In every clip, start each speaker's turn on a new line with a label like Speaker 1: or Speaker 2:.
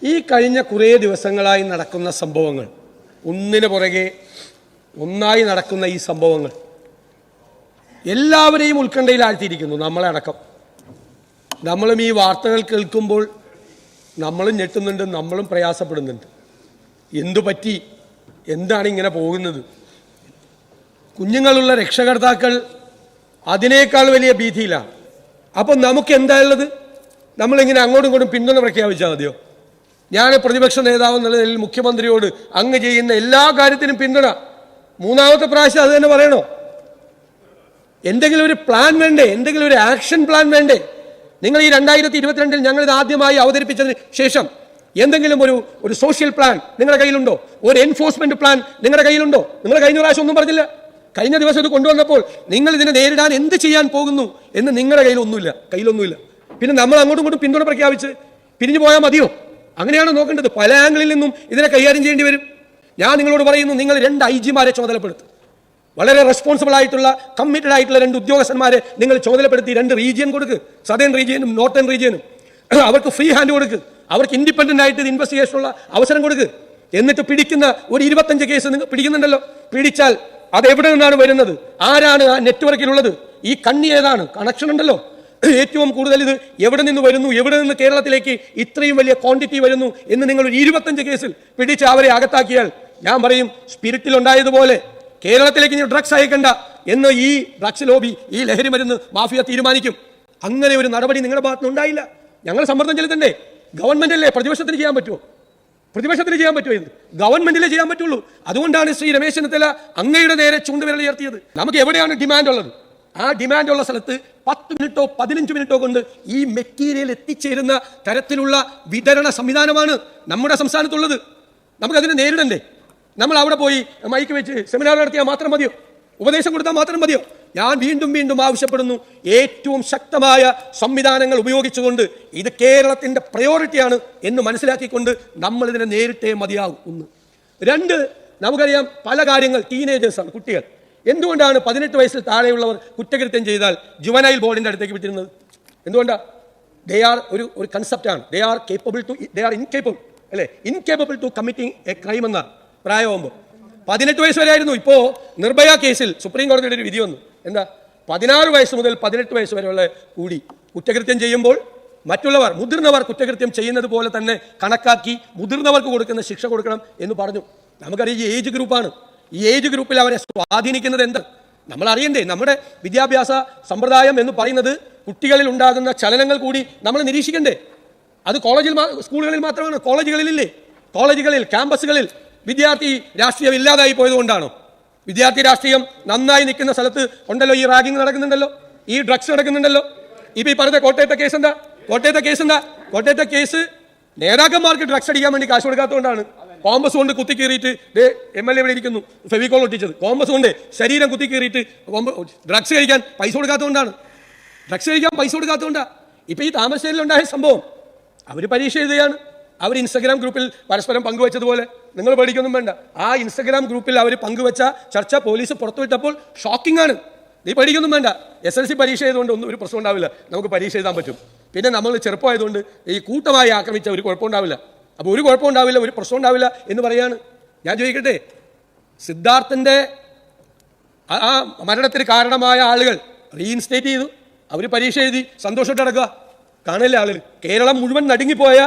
Speaker 1: ഈ കഴിഞ്ഞ കുറേ ദിവസങ്ങളായി നടക്കുന്ന സംഭവങ്ങൾ, ഒന്നിനു പുറകെ ഒന്നായി നടക്കുന്ന ഈ സംഭവങ്ങൾ എല്ലാവരെയും ഉത്കണ്ഠയിലാഴ്ത്തിയിരിക്കുന്നു, നമ്മളെ അടക്കം. നമ്മളും ഈ വാർത്തകൾ കേൾക്കുമ്പോൾ നമ്മളും ഞെട്ടുന്നുണ്ട്, നമ്മളും പ്രയാസപ്പെടുന്നുണ്ട്. എന്തു പറ്റി? എന്താണ് ഇങ്ങനെ പോകുന്നത്? കുഞ്ഞുങ്ങളുള്ള രക്ഷകർത്താക്കൾ അതിനേക്കാൾ വലിയ ഭീതിയിലാണ്. അപ്പം നമുക്ക് എന്തായുള്ളത്? നമ്മളിങ്ങനെ അങ്ങോട്ടും ഇങ്ങോട്ടും പിന്തുണ പ്രഖ്യാപിച്ചാൽ മതിയോ? ഞാൻ പ്രതിപക്ഷ നേതാവ് എന്നുള്ള നിലയിൽ മുഖ്യമന്ത്രിയോട് അങ്ങ് ചെയ്യുന്ന എല്ലാ കാര്യത്തിനും പിന്തുണ. മൂന്നാമത്തെ പ്രാവശ്യം അത് തന്നെ പറയണോ? എന്തെങ്കിലും ഒരു പ്ലാൻ വേണ്ടേ? എന്തെങ്കിലും ഒരു ആക്ഷൻ പ്ലാൻ വേണ്ടേ? നിങ്ങൾ ഈ 2022 ഞങ്ങളിത് ആദ്യമായി അവതരിപ്പിച്ചതിന് ശേഷം എന്തെങ്കിലും ഒരു സോഷ്യൽ പ്ലാൻ നിങ്ങളുടെ കയ്യിലുണ്ടോ? ഒരു എൻഫോഴ്സ്മെന്റ് പ്ലാൻ നിങ്ങളുടെ കയ്യിലുണ്ടോ? നിങ്ങൾ കഴിഞ്ഞ പ്രാവശ്യം ഒന്നും പറഞ്ഞില്ല. കഴിഞ്ഞ ദിവസം ഇത് കൊണ്ടുവന്നപ്പോൾ നിങ്ങൾ ഇതിനെ നേരിടാൻ എന്ത് ചെയ്യാൻ പോകുന്നു എന്ന് നിങ്ങളുടെ കയ്യിലൊന്നുമില്ല. പിന്നെ നമ്മൾ അങ്ങോട്ടും ഇങ്ങോട്ടും പിന്തുണ പ്രഖ്യാപിച്ച് പിരിഞ്ഞു പോയാൽ മതിയോ? അങ്ങനെയാണ് നോക്കേണ്ടത്. പല ആംഗിളിൽ നിന്നും ഇതിനെ കൈകാര്യം ചെയ്യേണ്ടി വരും. ഞാൻ നിങ്ങളോട് പറയുന്നു, നിങ്ങൾ 2 IG-മാരെ ചുമതലപ്പെടുത്തും. വളരെ റെസ്പോൺസിബിൾ ആയിട്ടുള്ള, കമ്മിറ്റഡ് ആയിട്ടുള്ള 2 ഉദ്യോഗസ്ഥന്മാരെ നിങ്ങൾ ചുമതലപ്പെടുത്തി 2 റീജിയൻ കൊടുക്കുക, സദേൺ റീജിയനും നോർത്തേൺ റീജിയനും. അവർക്ക് ഫ്രീ ഹാൻഡ് കൊടുക്കുക, അവർക്ക് ഇൻഡിപെൻഡന്റ് ആയിട്ട് ഇൻവെസ്റ്റിഗേഷനുള്ള അവസരം കൊടുക്കുക. എന്നിട്ട് പിടിക്കുന്ന ഒരു 25 കേസ് നിങ്ങൾ പിടിക്കുന്നുണ്ടല്ലോ, പിടിച്ചാൽ അത് എവിടെ നിന്നാണ് വരുന്നത്? ആരാണ് ആ നെറ്റ്വർക്കിലുള്ളത്? ഈ കണ്ണി ഏതാണ്? കണക്ഷൻ ഉണ്ടല്ലോ. ഏറ്റവും കൂടുതൽ ഇത് എവിടെ നിന്ന് വരുന്നു, എവിടെ നിന്ന് കേരളത്തിലേക്ക് ഇത്രയും വലിയ ക്വാണ്ടിറ്റി വരുന്നു എന്ന് നിങ്ങൾ ഒരു 25 കേസിൽ പിടിച്ച് അവരെ അകത്താക്കിയാൽ, ഞാൻ പറയും സ്പിരിറ്റിൽ ഉണ്ടായതുപോലെ കേരളത്തിലേക്ക് ഇനി ഡ്രഗ്സ് അയക്കണ്ട എന്ന് ഈ ഡ്രഗ്സ് ലോബി, ഈ ലഹരി മരുന്ന് മാഫിയ തീരുമാനിക്കും. അങ്ങനെ ഒരു നടപടി നിങ്ങളുടെ ഭാഗത്തുനിന്ന് ഉണ്ടായില്ല. ഞങ്ങൾ സമ്മർദ്ദം ചെലുത്തണ്ടേ? ഗവൺമെന്റല്ലേ പ്രതിപക്ഷത്തിന് ചെയ്യാൻ പറ്റുമോ? ഇത് ഗവൺമെന്റിലെ ചെയ്യാൻ പറ്റുള്ളൂ. അതുകൊണ്ടാണ് ശ്രീ രമേശ് ചെന്നിത്തല അങ്ങയുടെ നേരെ ചൂണ്ടുവിരൽ ഉയർത്തിയത്. നമുക്ക് എവിടെയാണ് ഡിമാൻഡ് ഉള്ളത്? ആ ഡിമാൻഡ് ഉള്ള സ്ഥലത്ത് 10 മിനിറ്റോ 15 മിനിറ്റോ കൊണ്ട് ഈ മെറ്റീരിയൽ എത്തിച്ചേരുന്ന തരത്തിലുള്ള വിതരണ സംവിധാനമാണ് നമ്മുടെ സംസ്ഥാനത്തുള്ളത്. നമുക്കതിനെ നേരിടണ്ടേ? നമ്മൾ അവിടെ പോയി മൈക്ക് വെച്ച് സെമിനാർ നടത്തിയാൽ മാത്രം മതിയോ? ഉപദേശം കൊടുത്താൽ മാത്രം മതിയോ? ഞാൻ വീണ്ടും ആവശ്യപ്പെടുന്നു, ഏറ്റവും ശക്തമായ സംവിധാനങ്ങൾ ഉപയോഗിച്ചുകൊണ്ട് ഇത് കേരളത്തിന്റെ പ്രയോറിറ്റിയാണ് എന്ന് മനസ്സിലാക്കിക്കൊണ്ട് നമ്മൾ ഇതിനെ നേരിട്ടേ മതിയാവും. 1. 2, നമുക്കറിയാം പല കാര്യങ്ങൾ ടീനേജേഴ്സാണ്, കുട്ടികൾ. എന്തുകൊണ്ടാണ് 18 വയസ്സിൽ താഴെയുള്ളവർ കുറ്റകൃത്യം ചെയ്താൽ ജുവനൈൽ ബോർഡിന്റെ അടുത്തേക്ക് വിട്ടിരുന്നത്? എന്തുകൊണ്ടാണ്? ദേ ആർ ഒരു കൺസെപ്റ്റാണ്. They are incapable to committing a crime എന്ന പ്രായമാകുമ്പോൾ 18 വയസ്സ് വരെ ആയിരുന്നു. ഇപ്പോൾ നിർഭയ കേസിൽ സുപ്രീം കോടതിയുടെ ഒരു വിധി വന്നു. എന്താ? 16 വയസ്സ് മുതൽ 18 വയസ്സ് വരെയുള്ള കൂടി കുറ്റകൃത്യം ചെയ്യുമ്പോൾ മുതിർന്നവർ കുറ്റകൃത്യം ചെയ്യുന്നത് പോലെ തന്നെ കണക്കാക്കി മുതിർന്നവർക്ക് കൊടുക്കുന്ന ശിക്ഷ കൊടുക്കണം എന്ന് പറഞ്ഞു. നമുക്കറിയാം ഈ ഏജ് ഗ്രൂപ്പാണ്. ഈ ഏജ് ഗ്രൂപ്പിൽ അവരെ സ്വാധീനിക്കുന്നത് എന്ത്? നമ്മൾ അറിയണ്ടേ? നമ്മുടെ വിദ്യാഭ്യാസ സമ്പ്രദായം എന്ന് പറയുന്നത് കുട്ടികളിൽ ഉണ്ടാകുന്ന ചലനങ്ങൾ കൂടി നമ്മൾ നിരീക്ഷിക്കണ്ടേ? അത് സ്കൂളുകളിൽ മാത്രമാണ്. കോളേജുകളിലില്ലേ? കോളേജുകളിൽ, ക്യാമ്പസുകളിൽ വിദ്യാർത്ഥി രാഷ്ട്രീയം ഇല്ലാതായി പോയതുകൊണ്ടാണോ? വിദ്യാർത്ഥി രാഷ്ട്രീയം നന്നായി നിൽക്കുന്ന സ്ഥലത്ത് ഉണ്ടല്ലോ ഈ റാഗിങ് നടക്കുന്നുണ്ടല്ലോ, ഈ ഡ്രഗ്സ് നടക്കുന്നുണ്ടല്ലോ. ഇപ്പൊ ഈ പറഞ്ഞ കോട്ടയത്തെ കേസ് എന്താ? കോട്ടയത്തെ കേസ് നേതാക്കന്മാർക്ക് ഡ്രഗ്സ് അടിക്കാൻ വേണ്ടി കാശ് കൊടുക്കാത്തതുകൊണ്ടാണ്. കോമ്പസ് കൊണ്ട് കുത്തിക്കീറിയിട്ട് MLA ഇവിടെ ഇരിക്കുന്നു, ഫെവിക്കോൾ ഒട്ടിച്ചത്. കോമ്പസ് കൊണ്ട് ശരീരം കുത്തിക്കീറിയിട്ട് ഡ്രഗ്സ് കഴിക്കാൻ പൈസ കൊടുക്കാത്തതുകൊണ്ടാണ്. ഇപ്പൊ ഈ താമരശ്ശേരിയിലുണ്ടായ സംഭവം, അവർ പരീക്ഷ എഴുതുകയാണ്. അവർ ഇൻസ്റ്റഗ്രാം ഗ്രൂപ്പിൽ പരസ്പരം പങ്കുവെച്ചതുപോലെ, നിങ്ങൾ പേടിക്കൊന്നും വേണ്ട, ആ ഇൻസ്റ്റഗ്രാം ഗ്രൂപ്പിൽ അവർ പങ്കുവെച്ച ചർച്ച പോലീസ് പുറത്തുവിട്ടപ്പോൾ ഷോക്കിംഗ് ആണ്. നീ പേടിക്കൊന്നും വേണ്ട, SLC പരീക്ഷ ചെയ്തുകൊണ്ട് ഒന്നും ഒരു പ്രശ്നം ഉണ്ടാവില്ല, നമുക്ക് പരീക്ഷ എഴുതാൻ പറ്റും. പിന്നെ നമ്മൾ ചെറുപ്പമായതുകൊണ്ട് ഈ കൂട്ടമായി ആക്രമിച്ച ഒരു കുഴപ്പമുണ്ടാവില്ല, അപ്പോൾ ഒരു കുഴപ്പമുണ്ടാവില്ല, ഒരു പ്രശ്നം ഉണ്ടാവില്ല എന്ന് പറയാണ്. ഞാൻ ചോദിക്കട്ടെ, സിദ്ധാർത്ഥന്റെ ആ മരണത്തിന് കാരണമായ ആളുകൾ റീഇൻസ്റ്റേറ്റ് ചെയ്തു, അവർ പരീക്ഷ എഴുതി സന്തോഷമായിട്ട് നടക്കുക. കാണില്ല ആളുകൾ. കേരളം മുഴുവൻ നടുങ്ങിപ്പോയ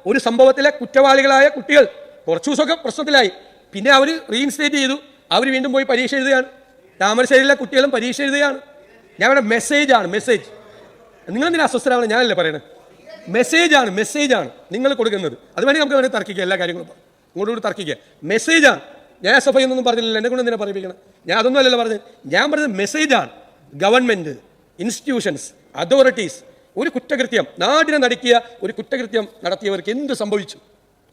Speaker 1: ഒരു സംഭവത്തിലെ കുറ്റവാളികളായ കുട്ടികൾ കുറച്ചു ദിവസമൊക്കെ പ്രശ്നത്തിലായി, പിന്നെ അവർ റീഇൻസ്റ്റേറ്റ് ചെയ്തു, അവർ വീണ്ടും പോയി പരീക്ഷ എഴുതുകയാണ്. താമരശ്ശേരിയിലെ കുട്ടികളും പരീക്ഷ എഴുതുകയാണ്. ഞാൻ ഇവിടെ മെസ്സേജ്. നിങ്ങളെന്തിനാ അസ്വസ്ഥരാണ്? ഞാനല്ലേ പറയണത്. മെസ്സേജാണ് നിങ്ങൾ കൊടുക്കുന്നത്. അത് വേണമെങ്കിൽ നമുക്ക് വേണമെങ്കിൽ തർക്കിക്കുക, എല്ലാ കാര്യങ്ങളും ഇങ്ങോട്ടുകൂടി തർക്കിക്കുക. മെസ്സേജാണ്. ഞാൻ SFI എന്നൊന്നും പറഞ്ഞില്ല, എന്നെ കൊണ്ട് എന്തിനാ പറയിപ്പിക്കണം? ഞാൻ അതൊന്നും അല്ലല്ലോ പറഞ്ഞത്. ഞാൻ പറഞ്ഞത് മെസ്സേജാണ്. ഗവൺമെന്റ്, ഇൻസ്റ്റിറ്റ്യൂഷൻസ്, അതോറിറ്റീസ് ഒരു കുറ്റകൃത്യം, നാടിനെ നടുക്കിയ ഒരു കുറ്റകൃത്യം നടത്തിയവർക്ക് എന്ത് സംഭവിച്ചു?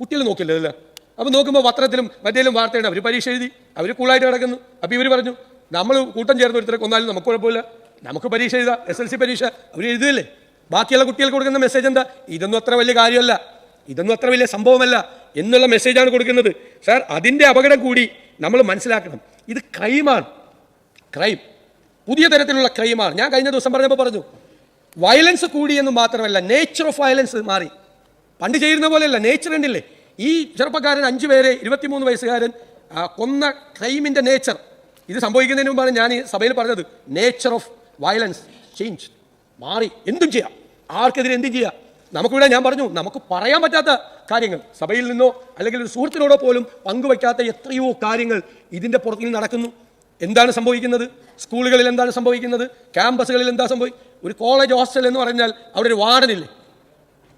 Speaker 1: കുട്ടികൾ നോക്കില്ലല്ലോ. അപ്പോൾ നോക്കുമ്പോൾ പത്രത്തിലും മറ്റേലും വാർത്തയുണ്ട്, അവർ പരീക്ഷ എഴുതി, അവർ കൂളായിട്ട് കിടക്കുന്നു. അപ്പോൾ ഇവർ പറഞ്ഞു, നമ്മൾ കൂട്ടം ചേർന്ന് ഒരുത്തരെ കൊന്നാലും നമുക്ക് കുഴപ്പമില്ല, നമുക്ക് പരീക്ഷ എഴുതാം, SLC പരീക്ഷ അവർ എഴുതുകയല്ലേ. ബാക്കിയുള്ള കുട്ടികൾക്ക് കൊടുക്കുന്ന മെസ്സേജ് എന്താ? ഇതൊന്നും അത്ര വലിയ കാര്യമല്ല, ഇതൊന്നും അത്ര വലിയ സംഭവമല്ല എന്നുള്ള മെസ്സേജാണ് കൊടുക്കുന്നത്. സാർ, അതിൻ്റെ അപകടം കൂടി നമ്മൾ മനസ്സിലാക്കണം. ഇത് ക്രൈം, പുതിയ തരത്തിലുള്ള ക്രൈമാണ്. ഞാൻ കഴിഞ്ഞ ദിവസം പറഞ്ഞു, വയലൻസ് കൂടി എന്ന് മാത്രമല്ല, നേച്ചർ ഓഫ് വയലൻസ് മാറി. പണ്ട് ചെയ്യുന്ന പോലെയല്ല, നേച്ചർ ഉണ്ടില്ലേ. ഈ ചെറുപ്പക്കാരൻ 5 പേരെ 23 വയസ്സുകാരൻ കൊന്ന ക്രൈമിൻ്റെ നേച്ചർ, ഇത് സംഭവിക്കുന്നതിന് മുമ്പാണ് ഞാൻ ഈ സഭയിൽ പറഞ്ഞത്, നേച്ചർ ഓഫ് വയലൻസ് ചേഞ്ച്, മാറി. എന്തും ചെയ്യാം, ആർക്കെതിരെ എന്തും ചെയ്യാം. നമുക്കിവിടെ ഞാൻ പറഞ്ഞു, നമുക്ക് പറയാൻ പറ്റാത്ത കാര്യങ്ങൾ, സഭയിൽ നിന്നോ അല്ലെങ്കിൽ ഒരു സുഹൃത്തിനോടോ പോലും പങ്കുവയ്ക്കാത്ത എത്രയോ കാര്യങ്ങൾ ഇതിൻ്റെ പുറത്തിൽ നടക്കുന്നു. എന്താണ് സംഭവിക്കുന്നത്? സ്കൂളുകളിൽ എന്താണ് സംഭവിക്കുന്നത്? ക്യാമ്പസുകളിൽ എന്താ സംഭവിക്കുന്നത്? ഒരു കോളേജ് ഹോസ്റ്റൽ എന്ന് പറഞ്ഞാൽ അവിടെ ഒരു വാർഡനില്ലേ,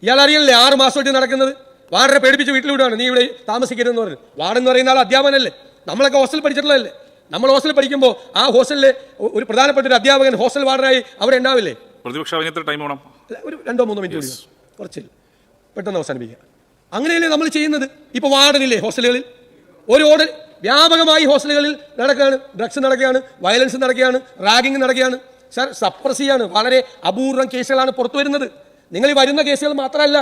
Speaker 1: ഇയാൾ അറിയില്ലേ 6 മാസമായിട്ട് നടക്കുന്നത്. വാർഡനെ പേടിപ്പിച്ച് വീട്ടിൽ വിടുകയാണ്, നീ ഇവിടെ താമസിക്കരുതെന്ന് പറഞ്ഞു. വാർഡൻ എന്ന് പറയുന്ന ആൾ അധ്യാപകനല്ലേ, നമ്മളൊക്കെ ഹോസ്റ്റൽ പഠിച്ചിട്ടുള്ളതല്ലേ. നമ്മൾ ഹോസ്റ്റലിൽ പഠിക്കുമ്പോൾ ആ ഹോസ്റ്റലിലെ ഒരു പ്രധാനപ്പെട്ട ഒരു അധ്യാപകൻ ഹോസ്റ്റൽ വാർഡനായി അവിടെ ഉണ്ടാവില്ലേ?
Speaker 2: പ്രതിപക്ഷ ടൈം വേണം,
Speaker 1: ഒരു 2-3 മിനിറ്റ് കൂടി, കുറച്ചില്ല, പെട്ടെന്ന് അവസാനിപ്പിക്കുക. അങ്ങനെയല്ലേ നമ്മൾ ചെയ്യുന്നത്. ഇപ്പോൾ വാർഡനില്ലേ ഹോസ്റ്റലുകളിൽ, ഒരു ഓർഡർ വ്യാപകമായി ഹോസ്റ്റലുകളിൽ നടക്കുകയാണ്, ഡ്രഗ്സ് നടക്കുകയാണ്, വയലൻസ് നടക്കുകയാണ്, റാഗിങ് നടക്കുകയാണ്. സാർ, സപ്രസിയാണ്, വളരെ അപൂർവം കേസുകളാണ് പുറത്തു വരുന്നത്. നിങ്ങൾ ഈ വരുന്ന കേസുകൾ മാത്രമല്ല,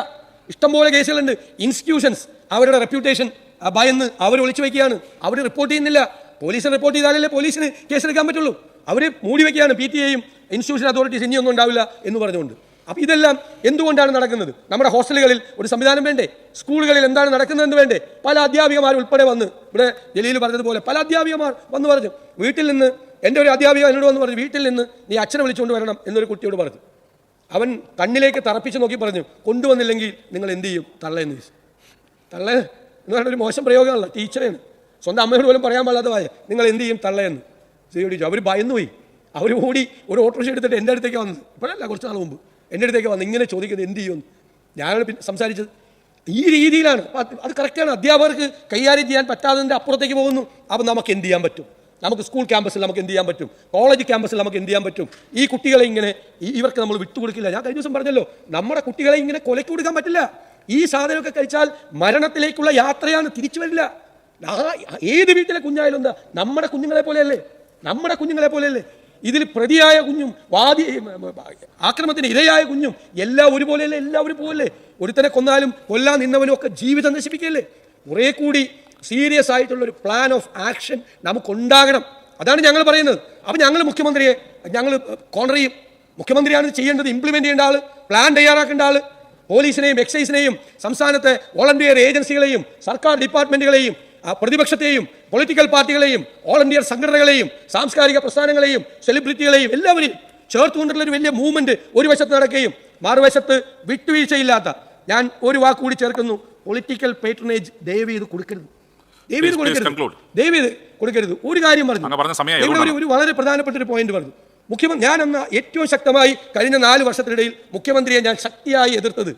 Speaker 1: ഇഷ്ടംപോലെ കേസുകളുണ്ട്. ഇൻസ്റ്റിറ്റ്യൂഷൻസ് അവരുടെ റെപ്യൂട്ടേഷൻ ഭയന്ന് അവർ ഒളിച്ചു വയ്ക്കുകയാണ്, അവർ റിപ്പോർട്ട് ചെയ്യുന്നില്ല. പോലീസിന് റിപ്പോർട്ട് ചെയ്താലല്ലേ പോലീസിന് കേസെടുക്കാൻ പറ്റുള്ളൂ. അവർ മൂടി വയ്ക്കുകയാണ്, PTA-യും ഇൻസ്റ്റിറ്റ്യൂഷൻ അതോറിറ്റീസ് ഇനിയൊന്നും ഉണ്ടാവില്ല എന്ന് പറഞ്ഞുകൊണ്ട്. അപ്പോൾ ഇതെല്ലാം എന്തുകൊണ്ടാണ് നടക്കുന്നത്? നമ്മുടെ ഹോസ്റ്റലുകളിൽ ഒരു സംവിധാനം വേണ്ടേ? സ്കൂളുകളിൽ എന്താണ് നടക്കുന്നതെന്ന് വേണ്ടേ? പല അധ്യാപികമാർ ഉൾപ്പെടെ വന്ന്, ഇവിടെ ജലീൽ പറഞ്ഞതുപോലെ പല അധ്യാപികമാർ വന്ന് പറഞ്ഞു, വീട്ടിൽ നിന്ന് എൻ്റെ ഒരു അധ്യാപിക എന്നോട് വന്ന് പറഞ്ഞു, വീട്ടിൽ നിന്ന് നീ അച്ഛനെ വിളിച്ചുകൊണ്ട് വരണം എന്നൊരു കുട്ടിയോട് പറഞ്ഞു. അവൻ കണ്ണിലേക്ക് തറപ്പിച്ച് നോക്കി പറഞ്ഞു, കൊണ്ടുവന്നില്ലെങ്കിൽ നിങ്ങൾ എന്ത് ചെയ്യും? തള്ളയെന്ന് ചോദിച്ചു. തള്ള എന്ന് പറഞ്ഞ ഒരു മോശം പ്രയോഗമല്ല, ടീച്ചറാണ്, സ്വന്തം അമ്മയോട് പോലും പറയാൻ പാടാത്തതായ നിങ്ങൾ എന്ത് ചെയ്യും തള്ളയെന്ന് ചോദിച്ചു. അവർ ഭയന്നുപോയി. അവർ ഓടി ഒരു ഓട്ടോറിക്ഷ എടുത്തിട്ട് എൻ്റെ അടുത്തേക്ക് വന്നത്, ഇപ്പോഴല്ല കുറച്ച് നാൾ മുമ്പ് എൻ്റെ അടുത്തേക്ക് വന്ന് ഇങ്ങനെ ചോദിക്കുന്നത് എന്ത് ചെയ്യുമെന്ന്. ഞാനാണ് സംസാരിച്ചത് ഈ രീതിയിലാണ്. അത് കറക്റ്റാണ്. അധ്യാപകർക്ക് കൈകാര്യം ചെയ്യാൻ പറ്റാത്തതിൻ്റെ അപ്പുറത്തേക്ക് പോകുന്നു. അപ്പോൾ നമുക്ക് എന്ത് ചെയ്യാൻ പറ്റും? നമുക്ക് സ്കൂൾ ക്യാമ്പസിൽ നമുക്ക് എന്ത് ചെയ്യാൻ പറ്റും? കോളേജ് ക്യാമ്പസിൽ നമുക്ക് എന്ത് ചെയ്യാൻ പറ്റും? ഈ കുട്ടികളെ ഇങ്ങനെ ഇവർക്ക് നമ്മൾ വിട്ടുകൊടുക്കില്ല. ഞാൻ കഴിഞ്ഞ ദിവസം പറഞ്ഞല്ലോ, നമ്മുടെ കുട്ടികളെ ഇങ്ങനെ കൊലയ്ക്ക് കൊടുക്കാൻ പറ്റില്ല. ഈ സാധനമൊക്കെ കഴിച്ചാൽ മരണത്തിലേക്കുള്ള യാത്രയാണ്, തിരിച്ചു വരില്ല. ഏത് വീട്ടിലെ കുഞ്ഞായാലും എന്താ, നമ്മുടെ കുഞ്ഞുങ്ങളെ പോലെയല്ലേ, നമ്മുടെ കുഞ്ഞുങ്ങളെ പോലെയല്ലേ. ഇതിൽ പ്രതിയായ കുഞ്ഞും ആക്രമണത്തിന് ഇരയായ കുഞ്ഞും എല്ലാം ഒരുപോലെയല്ലേ, എല്ലാവരും പോലല്ലേ. ഒരുത്തനെ കൊന്നാലും കൊല്ലാൻ നിന്നവനും ഒക്കെ ജീവിതം നശിപ്പിക്കല്ലേ. കുറേ കൂടി സീരിയസ് ആയിട്ടുള്ളൊരു പ്ലാൻ ഓഫ് ആക്ഷൻ നമുക്കുണ്ടാകണം. അതാണ് ഞങ്ങൾ പറയുന്നത്. അപ്പം ഞങ്ങൾ മുഖ്യമന്ത്രിയെ ഞങ്ങൾ കോർണർ ചെയ്യും. മുഖ്യമന്ത്രിയാണ് ചെയ്യേണ്ടത്, ഇംപ്ലിമെൻ്റ് ചെയ്യേണ്ട ആൾ, പ്ലാൻ തയ്യാറാക്കേണ്ട ആൾ. പോലീസിനെയും എക്സൈസിനെയും സംസ്ഥാനത്തെ വോളണ്ടിയർ ഏജൻസികളെയും സർക്കാർ ഡിപ്പാർട്ട്മെൻറ്റുകളെയും പ്രതിപക്ഷത്തെയും പൊളിറ്റിക്കൽ പാർട്ടികളെയും ഓൾ ഇന്ത്യ സംഘടനകളെയും സാംസ്കാരിക പ്രസ്ഥാനങ്ങളെയും സെലിബ്രിറ്റികളെയും എല്ലാവരെയും ചേർത്തുകൊണ്ടുള്ള ഒരു വലിയ മൂവ്മെൻറ്റ് ഒരു വശത്ത് നടക്കുകയും മറുവശത്ത് വിട്ടുവീഴ്ചയില്ലാത്ത, ഞാൻ ഒരു വാക്ക് കൂടി ചേർക്കുന്നു, പൊളിറ്റിക്കൽ പേട്രണേജ് ദയവ് ചെയ്ത് കൊടുക്കരുത്. ദയവ് ചെയ്ത് കൊടുക്കരുത്. ഒരു കാര്യം പറഞ്ഞു, ഒരു വളരെ പ്രധാനപ്പെട്ട ഒരു പോയിന്റ് പറഞ്ഞു. ഞാൻ എന്ന ഏറ്റവും ശക്തമായി കഴിഞ്ഞ 4 വർഷത്തിനിടയിൽ മുഖ്യമന്ത്രിയെ ഞാൻ ശക്തിയായി എതിർത്തത്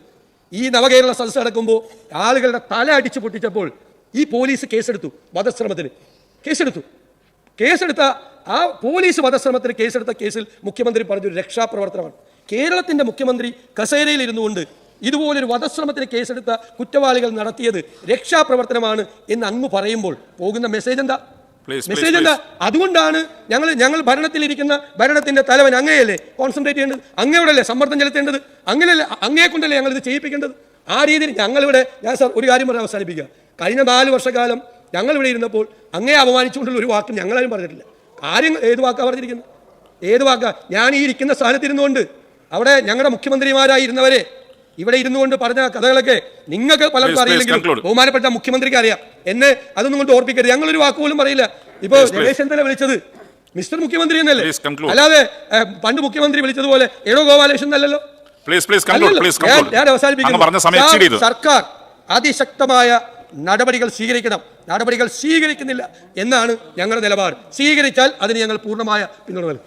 Speaker 1: ഈ നവകേരള സദസ്സ് നടക്കുമ്പോൾ ആളുകളുടെ തല അടിച്ചു പൊട്ടിച്ചപ്പോൾ ഈ പോലീസ് കേസെടുത്തു, വധശ്രമത്തിന് കേസെടുത്ത ആ പോലീസ് വധശ്രമത്തിന് കേസെടുത്ത കേസിൽ മുഖ്യമന്ത്രി പറഞ്ഞൊരു രക്ഷാപ്രവർത്തനമാണ്. കേരളത്തിൻ്റെ മുഖ്യമന്ത്രി കസേരയിൽ ഇരുന്നു കൊണ്ട് ഇതുപോലൊരു വധശ്രമത്തിന് കേസെടുത്ത കുറ്റവാളികൾ നടത്തിയത് രക്ഷാപ്രവർത്തനമാണ് എന്ന് അങ്ങ് പറയുമ്പോൾ പോകുന്ന മെസ്സേജ് എന്താ? അതുകൊണ്ടാണ് ഞങ്ങൾ ഭരണത്തിലിരിക്കുന്ന ഭരണത്തിന്റെ തലവൻ അങ്ങയല്ലേ കോൺസെൻട്രേറ്റ് ചെയ്യേണ്ടത്, അങ്ങയോടല്ലേ സമ്മർദ്ദം ചെലുത്തേണ്ടത്, അങ്ങയെ കൊണ്ടല്ലേ ഞങ്ങൾ ഇത് ചെയ്യിപ്പിക്കേണ്ടത്. ആ രീതിയിൽ ഞങ്ങളിവിടെ, ഞാൻ സാർ ഒരു കാര്യം പറഞ്ഞ് അവസാനിപ്പിക്കുക, കഴിഞ്ഞ 4 വർഷക്കാലം ഞങ്ങളിവിടെ ഇരുന്നപ്പോൾ അങ്ങയെ അപമാനിച്ചുകൊണ്ടുള്ള ഒരു വാക്കും ഞങ്ങളാരും പറഞ്ഞിട്ടില്ല. കാര്യം ഏത് വാക്കാണ് പറഞ്ഞിരിക്കുന്നത്? ഏത് വാക്കാ? ഞാൻ ഈ ഇരിക്കുന്ന സ്ഥാനത്തിരുന്നുകൊണ്ട് അവിടെ ഞങ്ങളുടെ മുഖ്യമന്ത്രിമാരായിരുന്നവരെ ഇവിടെ ഇരുന്നുകൊണ്ട് പറഞ്ഞ കഥകളൊക്കെ നിങ്ങൾക്ക് പലർക്കും അറിയില്ലെങ്കിലും ബഹുമാനപ്പെട്ട മുഖ്യമന്ത്രിക്ക് അറിയാം. എന്നെ അതൊന്നും കൊണ്ട് ഓർപ്പിക്കരുത്. ഞങ്ങളൊരു വാക്കുപോലും പറയില്ല. ഇപ്പൊ രമേശ് ചെന്നിത്തല വിളിച്ചത് മിസ്റ്റർ മുഖ്യമന്ത്രി എന്നല്ലേ, അല്ലാതെ പണ്ട് മുഖ്യമന്ത്രി വിളിച്ചതുപോലെ എടോ ഗോപാലകൃഷ്ണൻ അല്ലല്ലോ. ഞാൻ അവസാനിപ്പിക്കുന്നു. സർക്കാർ അതിശക്തമായ നടപടികൾ സ്വീകരിക്കുന്നില്ല എന്നാണ് ഞങ്ങളുടെ നിലപാട്. സ്വീകരിച്ചാൽ അതിന് ഞങ്ങൾ പൂർണ്ണമായ പിന്തുണ നൽകും.